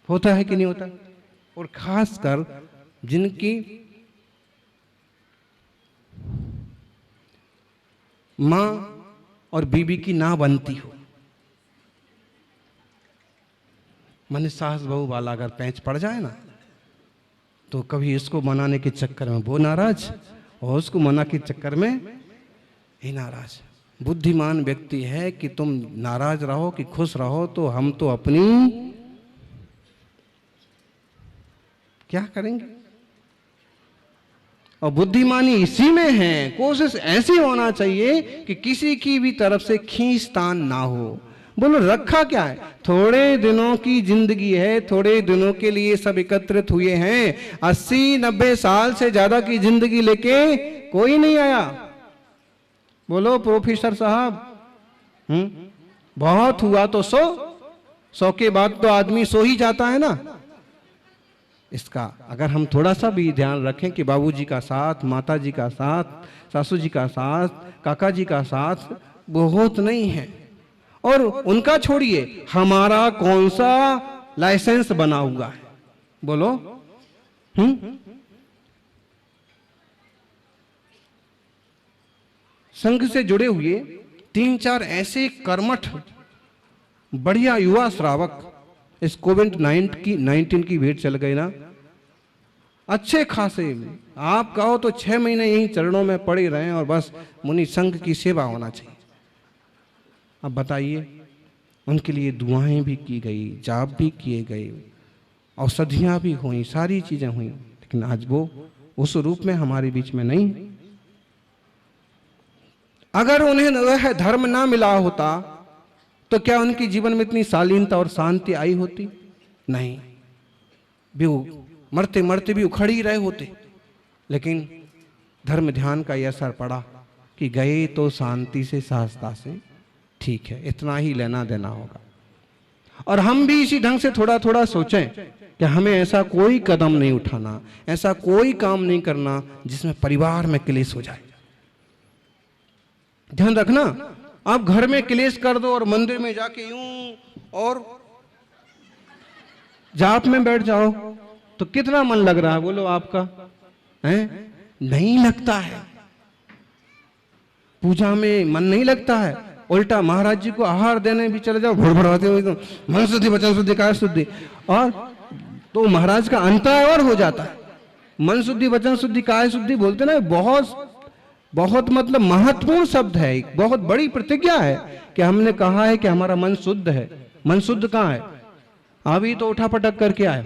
होता है कि नहीं होता? और खासकर जिनकी मां और बीबी की ना बनती हो, माने सास बहू वाला अगर पैंच पड़ जाए ना, तो कभी इसको मनाने के चक्कर में वो नाराज और उसको मना के चक्कर में ही नाराज। बुद्धिमान व्यक्ति है कि तुम नाराज रहो कि खुश रहो, तो हम तो अपनी क्या करेंगे। और बुद्धिमानी इसी में है, कोशिश ऐसी होना चाहिए कि किसी की भी तरफ से खींचतान ना हो। बोलो रखा क्या है, थोड़े दिनों की जिंदगी है, थोड़े दिनों के लिए सब एकत्रित हुए हैं। 80-90 साल से ज्यादा की जिंदगी लेके कोई नहीं आया। बोलो प्रोफेसर साहब, बहुत हुआ तो 100 के बाद तो आदमी सो ही जाता है ना। इसका अगर हम थोड़ा सा भी ध्यान रखें कि बाबूजी का साथ, माताजी का साथ, सासू जी का साथ, काका जी का साथ बहुत नहीं है, और उनका छोड़िए हमारा कौन सा लाइसेंस बना हुआ है। बोलो संघ से जुड़े हुए 3-4 ऐसे कर्मठ बढ़िया युवा श्रावक इस कोविड-19 की भेंट चल गए ना, अच्छे खासे, आप कहो तो 6 महीने यही चरणों में पड़े रहे और बस मुनि संघ की सेवा होना चाहिए। अब बताइए, उनके लिए दुआएं भी की गई, जाप भी किए गए, औषधियां भी हुई, सारी चीजें हुई, लेकिन आज वो उस रूप में हमारे बीच में नहीं। अगर उन्हें वह धर्म ना मिला होता तो क्या उनके जीवन में इतनी शालीनता और शांति आई होती? नहीं, भी मरते मरते भी उखड़ ही रहे होते। लेकिन धर्म ध्यान का यह असर पड़ा कि गए तो शांति से, सहजता से, ठीक है, इतना ही लेना देना होगा। और हम भी इसी ढंग से थोड़ा थोड़ा सोचें कि हमें ऐसा कोई कदम नहीं उठाना, ऐसा कोई काम नहीं करना जिसमें परिवार में क्लेश हो जाए। ध्यान रखना, आप घर में क्लेश कर दो और मंदिर में जाके यूं और जाप में बैठ जाओ तो कितना मन लग रहा है? बोलो आपका है? नहीं लगता है। पूजा में मन नहीं लगता है, उल्टा महाराज जी को आहार देने भी चले जाओ, भड़बड़ाते हो एकदम, मन शुद्धि वचन शुद्धि काय शुद्धि, और तो महाराज का अंतर और हो जाता है। मन शुद्धि वचन शुद्धि काय शुद्धि बोलते ना, बहुत बहुत मतलब महत्वपूर्ण शब्द है, एक बहुत बड़ी प्रतिज्ञा है कि हमने कहा है कि हमारा मन शुद्ध है। मन शुद्ध कहाँ है? अभी तो उठा पटक करके आए।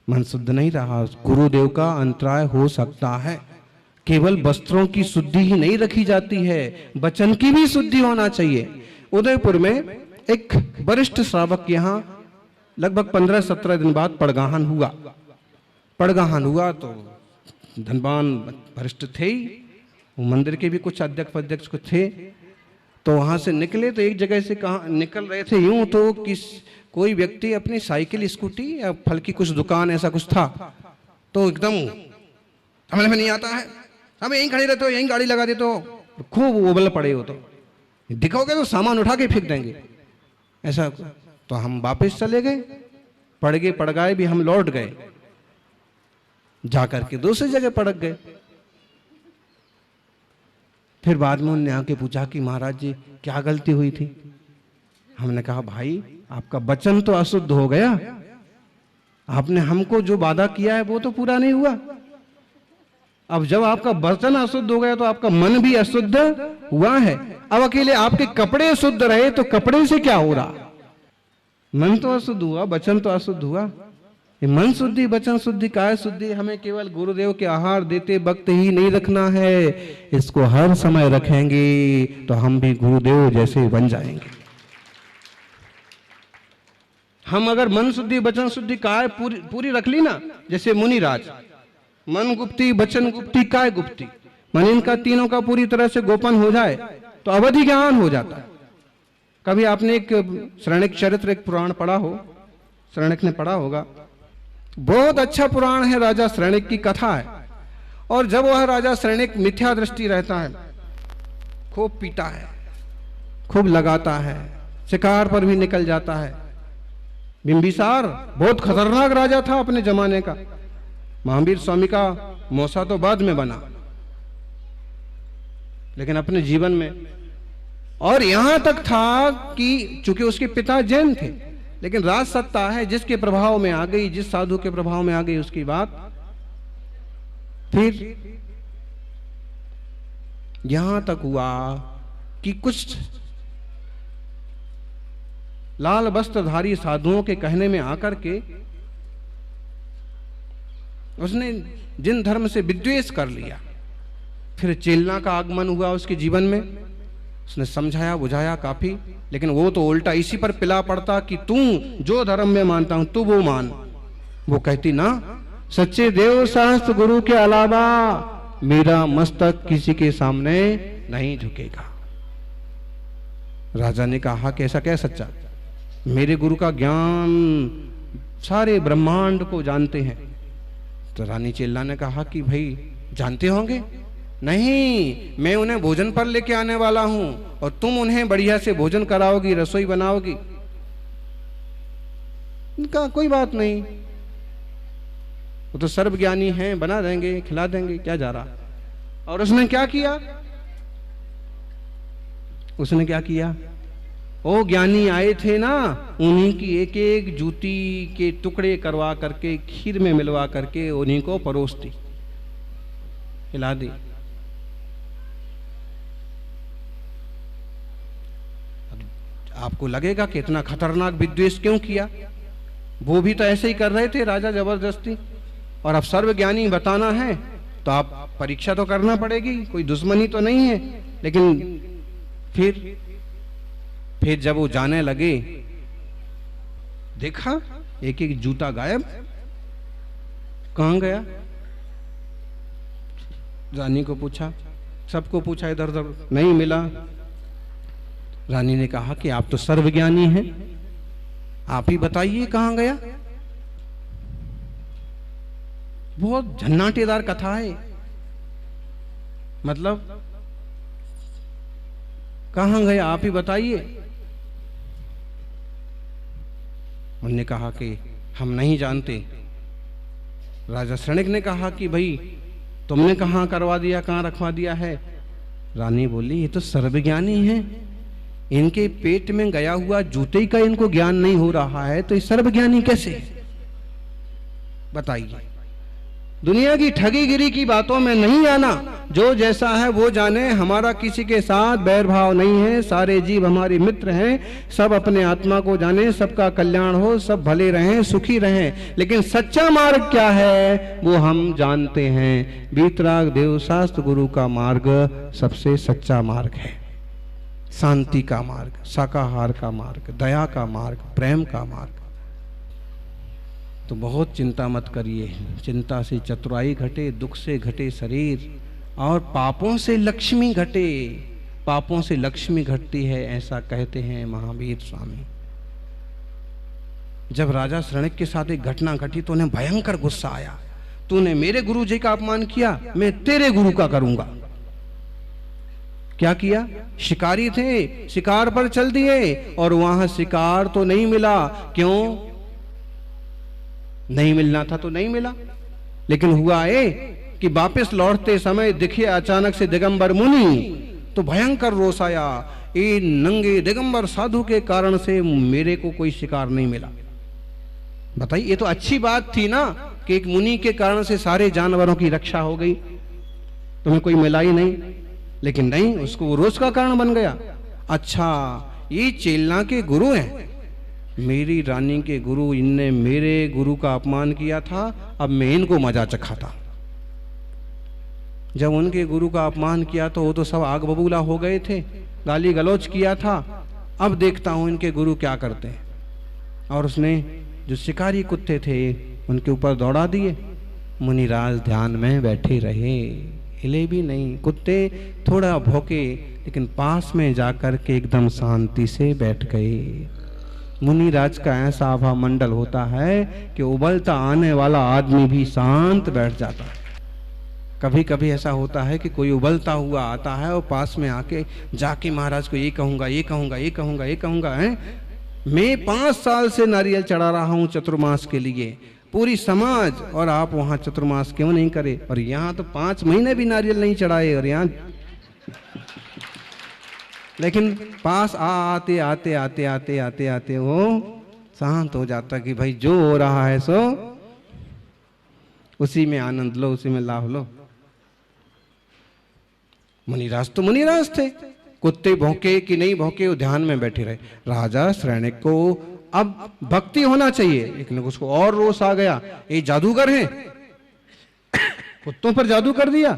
मन शुद्ध नहीं रहा, गुरुदेव का अंतराय हो सकता है। केवल वस्त्रों की शुद्धि ही नहीं रखी जाती है, वचन की भी शुद्धि होना चाहिए। उदयपुर में एक वरिष्ठ श्रावक यहाँ लगभग 15-17 दिन बाद पड़गाहन हुआ। पड़गाहन हुआ तो धनवान वरिष्ठ थे ही, वो मंदिर के भी कुछ अध्यक्ष कुछ थे। तो वहां से निकले तो एक जगह से कहा निकल रहे थे यूं, तो कोई व्यक्ति अपनी साइकिल, स्कूटी या फल की कुछ दुकान ऐसा कुछ था, तो एकदम समझ में नहीं आता है, अब यहीं खड़े रहते हो, यहीं गाड़ी लगा देते हो, खूब उबल पड़े हो, तो दिखोगे तो सामान उठा के फेंक देंगे ऐसा। तो हम वापस चले गए, पड़ गए भी, हम लौट गए, जाकर के दूसरी जगह पड़ गए। फिर बाद में उन्होंने आके पूछा कि महाराज जी क्या गलती हुई थी? हमने कहा भाई आपका वचन तो अशुद्ध हो गया, आपने हमको जो वादा किया है वो तो पूरा नहीं हुआ। अब जब आपका वचन अशुद्ध हो गया तो आपका मन भी अशुद्ध हुआ है। अब अकेले आपके कपड़े शुद्ध रहे तो कपड़े से क्या हो रहा? मन तो अशुद्ध हुआ, वचन तो अशुद्ध हुआ। ये मन शुद्धि, वचन शुद्धि, काय शुद्धि हमें केवल गुरुदेव के आहार देते वक्त ही नहीं रखना है, इसको हर समय रखेंगे तो हम भी गुरुदेव जैसे बन जाएंगे। हम अगर मन शुद्धि, वचन शुद्धि, काय पूरी रख ली ना, जैसे मुनिराज, मन गुप्ती, वचन गुप्ती, काय गुप्ती, मन इनका तीनों का पूरी तरह से गोपन हो जाए तो अवधि ज्ञान हो जाता है। कभी आपने एक शरणिक चरित्र, एक पुराण पढ़ा हो, शरणिक ने पढ़ा होगा, बहुत अच्छा पुराण है, राजा श्रेणिक की कथा है। और जब वह राजा श्रेणिक मिथ्या दृष्टि रहता है, खूब पीता है, खूब लगाता है, शिकार पर भी निकल जाता है। बिंबिसार बहुत खतरनाक राजा था अपने जमाने का। महावीर स्वामी का मौसा तो बाद में बना, लेकिन अपने जीवन में, और यहां तक था कि चूंकि उसके पिता जैन थे, लेकिन राज सत्ता है जिसके प्रभाव में आ गई, जिस साधु के प्रभाव में आ गई उसकी बात। फिर यहां तक हुआ कि कुछ लाल वस्त्रधारी साधुओं के कहने में आकर के उसने जिन धर्म से विद्वेष कर लिया। फिर चेलना का आगमन हुआ उसके जीवन में। उसने समझाया बुझाया काफी, लेकिन वो तो उल्टा इसी पर पिला पड़ता कि तू जो धर्म में मानता हूं तू वो मान। वो कहती ना, सच्चे देव शास्त्र गुरु के अलावा मेरा मस्तक किसी के सामने नहीं झुकेगा। राजा ने कहा कि ऐसा क्या सच्चा? मेरे गुरु का ज्ञान सारे ब्रह्मांड को जानते हैं। तो रानी चेल्ला ने कहा कि भाई जानते होंगे। नहीं, मैं उन्हें भोजन पर लेके आने वाला हूं और तुम उन्हें बढ़िया से भोजन कराओगी, रसोई बनाओगी। उनका कोई बात नहीं, वो तो सर्वज्ञानी हैं, बना देंगे, खिला देंगे, क्या जा रहा। और उसने क्या किया? उसने क्या किया? वो ज्ञानी आए थे ना, उन्हीं की एक एक जूती के टुकड़े करवा करके खीर में मिलवा करके उन्हीं को परोस दी, खिला दी। आपको लगेगा कि इतना खतरनाक विद्वेष क्यों किया? वो भी तो ऐसे ही कर रहे थे, राजा जबरदस्ती। और अब सर्वज्ञानी बताना है तो आप परीक्षा तो करना पड़ेगी, कोई दुश्मनी तो नहीं है। लेकिन फिर जब वो जाने लगे, देखा एक एक जूता गायब। कहां गया? रानी को पूछा, सबको पूछा, इधर उधर नहीं मिला। रानी ने कहा कि आप तो सर्वज्ञानी हैं, आप ही बताइए कहां गया। बहुत झन्नाटेदार कथा है। मतलब कहां गया, आप ही बताइए। उन्होंने कहा कि हम नहीं जानते। राजा श्रेणिक ने कहा कि भाई तुमने कहां करवा दिया, कहां रखवा दिया है? रानी बोली, ये तो सर्वज्ञानी हैं, इनके पेट में गया हुआ जूते का इनको ज्ञान नहीं हो रहा है, तो ये सर्वज्ञानी कैसे? बताइए। दुनिया की ठगीगिरी की बातों में नहीं आना। जो जैसा है वो जाने, हमारा किसी के साथ बैर भाव नहीं है, सारे जीव हमारे मित्र हैं। सब अपने आत्मा को जाने, सबका कल्याण हो, सब भले रहें, सुखी रहें। लेकिन सच्चा मार्ग क्या है वो हम जानते हैं। वीतराग देव शास्त्र गुरु का मार्ग सबसे सच्चा मार्ग है। शांति का मार्ग, शाकाहार का मार्ग, दया का मार्ग, प्रेम का मार्ग। तो बहुत चिंता मत करिए। चिंता से चतुराई घटे, दुख से घटे शरीर, और पापों से लक्ष्मी घटे। पापों से लक्ष्मी घटती है, ऐसा कहते हैं महावीर स्वामी। जब राजा श्रेणिक के साथ एक घटना घटी तो उन्हें भयंकर गुस्सा आया। तूने मेरे गुरु जी का अपमान किया, मैं तेरे गुरु का करूंगा। क्या किया? शिकारी थे, शिकार पर चल दिए और वहां शिकार तो नहीं मिला। क्यों नहीं मिलना था? तो नहीं मिला। लेकिन हुआ ये कि वापस लौटते समय दिखे अचानक से दिगंबर मुनि, तो भयंकर रोष आया। ये नंगे दिगंबर साधु के कारण से मेरे को कोई शिकार नहीं मिला। बताइए, ये तो अच्छी बात थी ना कि एक मुनि के कारण से सारे जानवरों की रक्षा हो गई, तुम्हें कोई मिला ही नहीं। लेकिन नहीं, उसको वो रोष का कारण बन गया। अच्छा, ये चेलना के गुरु हैं, मेरी रानी के गुरु, इनने मेरे गुरु का अपमान किया था, अब मैं इनको मजा चखाता। जब उनके गुरु का अपमान किया तो वो तो सब आग बबूला हो गए थे, गाली गलौज किया था। अब देखता हूं इनके गुरु क्या करते हैं। और उसने जो शिकारी कुत्ते थे उनके ऊपर दौड़ा दिए। मुनिराज ध्यान में बैठे रहे, हिले भी नहीं। कुत्ते थोड़ा भौंके, लेकिन पास में जाकर के एकदम शांति से बैठ गए। मुनिराज का ऐसा आभा मंडल होता है कि उबलता आने वाला आदमी भी शांत बैठ जाता है। कभी कभी ऐसा होता है कि कोई उबलता हुआ आता है और पास में आके जाके महाराज को ये कहूंगा, ये कहूंगा, ये कहूंगा, ये कहूंगा, है मैं 5 साल से नारियल चढ़ा रहा हूं चतुर्मास के लिए, पूरी समाज, और आप वहां चतुर्मास क्यों नहीं करे? और यहाँ तो 5 महीने भी नारियल नहीं चढ़ाए, और यहाँ लेकिन पास आते आते आते आते आते आते वो शांत हो जाता कि भाई जो हो रहा है सो उसी में आनंद लो, उसी में लाभ लो। मुनिराज तो मुनिराज थे, कुत्ते भौंके कि नहीं भौंके वो ध्यान में बैठे रहे। राजा श्रेणिक को अब भक्ति होना चाहिए, लेकिन उसको और रोष आ गया, ये जादूगर हैं, कुत्तों पर जादू कर दिया,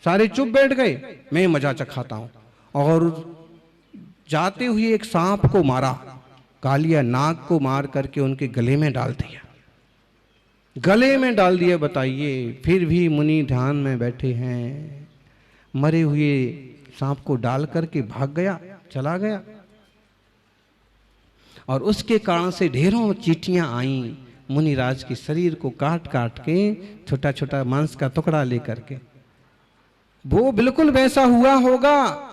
सारे चुप बैठ गए, मैं मजा चखाता हूं। और जाते हुए एक सांप को मारा, कालिया नाग को मार करके उनके गले में डाल दिया, गले में डाल दिया। बताइए, फिर भी मुनि ध्यान में बैठे हैं, मरे हुए सांप को डाल करके भाग गया, चला गया। और उसके कारण से ढेरों चींटियां आईं मुनिराज के शरीर को काट काट के, छोटा छोटा मांस का टुकड़ा लेकर के। वो बिल्कुल वैसा हुआ होगा।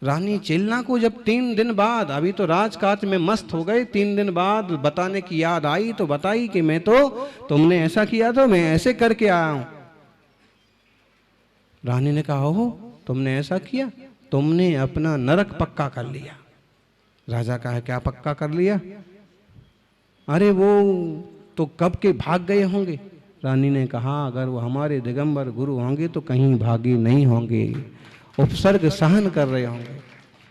रानी चिलना को जब 3 दिन बाद, अभी तो राजकाज में मस्त हो गए, 3 दिन बाद बताने की याद आई तो बताई कि मैं तो, तुमने ऐसा किया तो मैं ऐसे करके आया हूं। रानी ने कहा, हो तुमने ऐसा किया, तुमने अपना नरक पक्का कर लिया। राजा कहा, क्या पक्का कर लिया? अरे वो तो कब के भाग गए होंगे। रानी ने कहा, अगर वो हमारे दिगंबर गुरु होंगे तो कहीं भागे नहीं होंगे, उपसर्ग सहन कर रहे होंगे।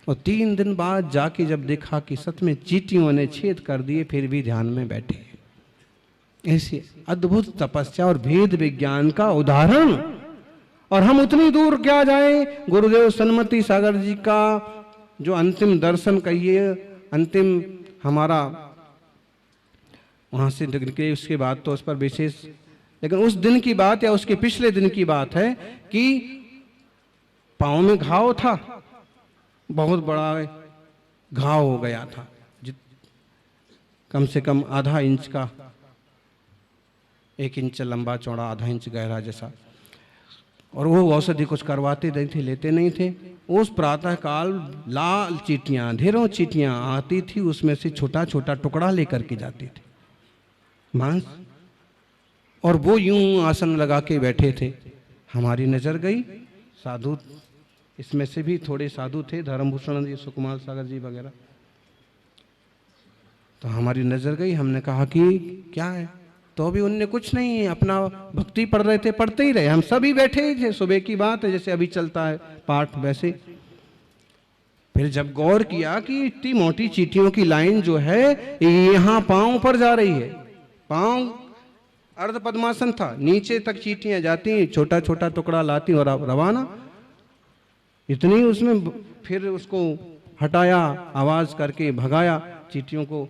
और 3 दिन बाद जाके जब देखा कि सच में चींटियों ने छेद कर दिए, फिर भी ध्यान में बैठे। ऐसी अद्भुत तपस्या और भेद विज्ञान का उदाहरण। और हम उतनी दूर क्या जाएं, गुरुदेव सन्मति सागर जी का जो अंतिम दर्शन कहिए, अंतिम हमारा वहां से निकले, उसके बाद तो उस पर विशेष, लेकिन उस दिन की बात या उसके पिछले दिन की बात है कि पांव में घाव था, बहुत बड़ा घाव हो गया था, कम से कम आधा इंच का, 1 इंच लंबा चौड़ा, आधा इंच गहरा जैसा। और वो औषधि कुछ करवाते नहीं थे, लेते नहीं थे। उस प्रातः काल लाल चींटियां, ढेरों चींटियां आती थी, उसमें से छोटा छोटा टुकड़ा लेकर के जाती थी मांस, और वो यूं आसन लगा के बैठे थे। हमारी नजर गई, साधु, इसमें से भी थोड़े साधु थे, धर्मभूषण जी, सुकुमार सागर जी वगैरह, तो हमारी नजर गई। हमने कहा कि क्या है, तो भी उनने कुछ नहीं, अपना भक्ति पढ़ रहे थे, पढ़ते ही रहे। हम सभी बैठे ही थे, सुबह की बात है, जैसे अभी चलता है पाठ वैसे। फिर जब गौर किया कि इतनी मोटी चींटियों की लाइन जो है यहाँ पांव पर जा रही है, पांव अर्ध पद्मासन था, नीचे तक चींटियां जाती, छोटा छोटा टुकड़ा लाती और रवाना। इतनी उसमें, फिर उसको हटाया, आवाज करके भगाया चींटियों को।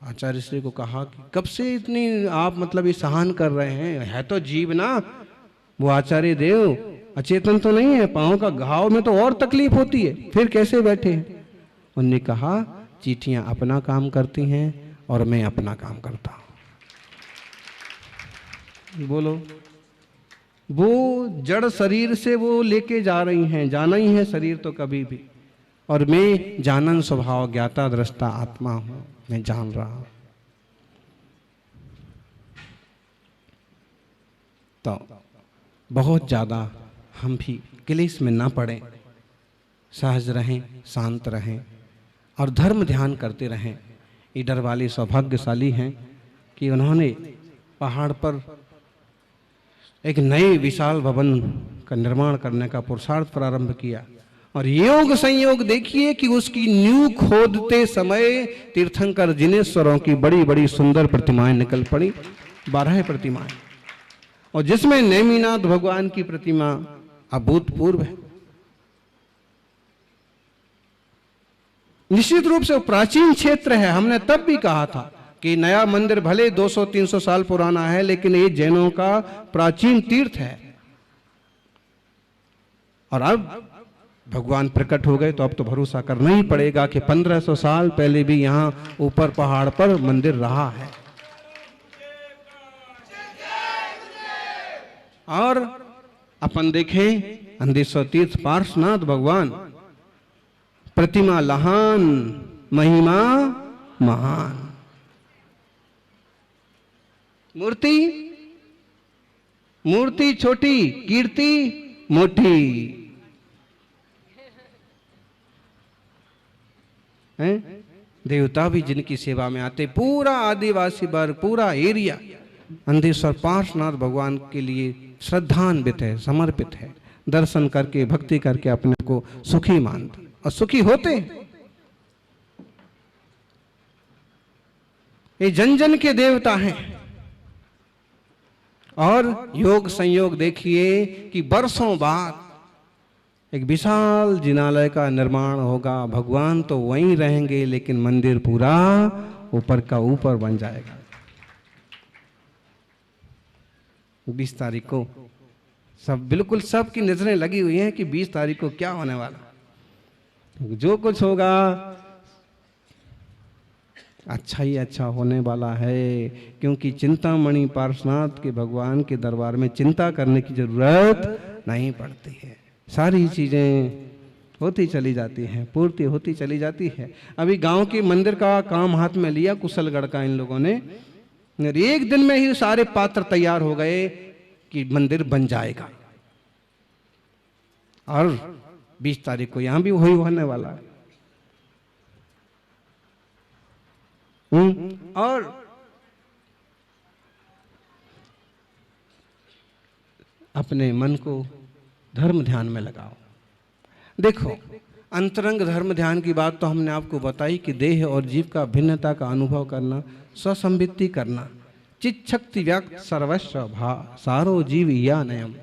आचार्य श्री को कहा कि कब से इतनी आप मतलब ये सहन कर रहे हैं, है तो जीव ना, वो आचार्य देव अचेतन तो नहीं है, पांव का घाव में तो और तकलीफ होती है, फिर कैसे बैठे हैं? उन्होंने कहा, चींटियां अपना काम करती हैं और मैं अपना काम करता हूं। बोलो, वो जड़ शरीर से वो लेके जा रही हैं, जाना ही है शरीर तो कभी भी, और मैं जानन स्वभाव ज्ञाता दृष्टा आत्मा हूं, मैं जान रहा हूं। तो बहुत ज्यादा हम भी क्लेश में ना पड़े, सहज रहें, शांत रहें और धर्म ध्यान करते रहें। इधर वाले सौभाग्यशाली हैं कि उन्होंने पहाड़ पर एक नए विशाल भवन का निर्माण करने का पुरुषार्थ प्रारंभ किया। और योग संयोग देखिए कि उसकी नींव खोदते समय तीर्थंकर जिनेश्वरों की बड़ी बड़ी सुंदर प्रतिमाएं निकल पड़ी, 12 प्रतिमाएं, और जिसमें नेमिनाथ भगवान की प्रतिमा अभूतपूर्व है। निश्चित रूप से प्राचीन क्षेत्र है। हमने तब भी कहा था कि नया मंदिर भले 200-300 साल पुराना है, लेकिन ये जैनों का प्राचीन तीर्थ है। और अब भगवान प्रकट हो गए तो अब तो भरोसा करना ही पड़ेगा कि 1500 साल पहले भी यहाँ ऊपर पहाड़ पर मंदिर रहा है। और अपन देखें अंधेश्वर तीर्थ पार्श्वनाथ भगवान, प्रतिमा लहान महिमा महान, मूर्ति छोटी कीर्ति मोटी है। देवता भी जिनकी सेवा में आते, पूरा आदिवासी वर्ग, पूरा एरिया अंधेश्वर पार्श्वनाथ भगवान के लिए श्रद्धान्वित है, समर्पित है। दर्शन करके भक्ति करके अपने को सुखी मानते और सुखी होते। ये जन जन के देवता हैं। और योग संयोग देखिए कि वर्षों बाद एक विशाल जिनालय का निर्माण होगा। भगवान तो वहीं रहेंगे लेकिन मंदिर पूरा ऊपर का ऊपर बन जाएगा। 20 तारीख को सब बिल्कुल सबकी नजरें लगी हुई हैं कि 20 तारीख को क्या होने वाला। जो कुछ होगा अच्छा ही अच्छा होने वाला है, क्योंकि चिंतामणि पार्श्वनाथ के भगवान के दरबार में चिंता करने की जरूरत नहीं पड़ती है। सारी चीजें होती चली जाती हैं, पूर्ति होती चली जाती है। अभी गांव के मंदिर का काम हाथ में लिया कुशलगढ़ का इन लोगों ने, एक दिन में ही सारे पात्र तैयार हो गए कि मंदिर बन जाएगा। और 20 तारीख को यहां भी वही होने वाला है। और अपने मन को धर्म ध्यान में लगाओ। देखो, अंतरंग धर्म ध्यान की बात तो हमने आपको बताई कि देह और जीव का भिन्नता का अनुभव करना, स्वसंवित्ति करना, चिच्छक्ति व्यक्त सर्वस्व भा सारो जीव या नयम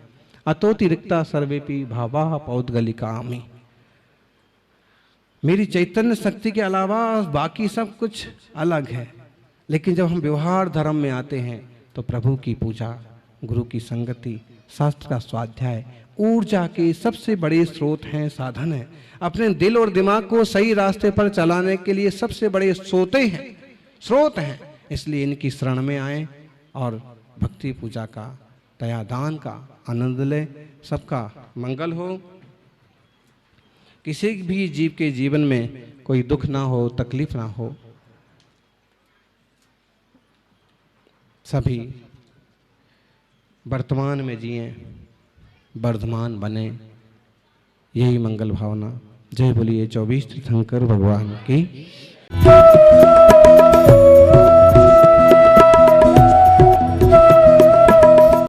अतोतिरिक्ता सर्वेपि भावा पौद्गलिकामि। मेरी चैतन्य शक्ति के अलावा बाकी सब कुछ अलग है। लेकिन जब हम व्यवहार धर्म में आते हैं तो प्रभु की पूजा, गुरु की संगति, शास्त्र का स्वाध्याय ऊर्जा के सबसे बड़े स्रोत हैं, साधन है। अपने दिल और दिमाग को सही रास्ते पर चलाने के लिए सबसे बड़े स्रोत हैं। इसलिए इनकी शरण में आए और भक्ति पूजा का, दयादान का आनंद ले। सबका मंगल हो। किसी भी जीव के जीवन में कोई दुख ना हो, तकलीफ ना हो। सभी वर्तमान में जिए, वर्धमान बने, यही मंगल भावना। जय बोलिए 24 तीर्थंकर भगवान की।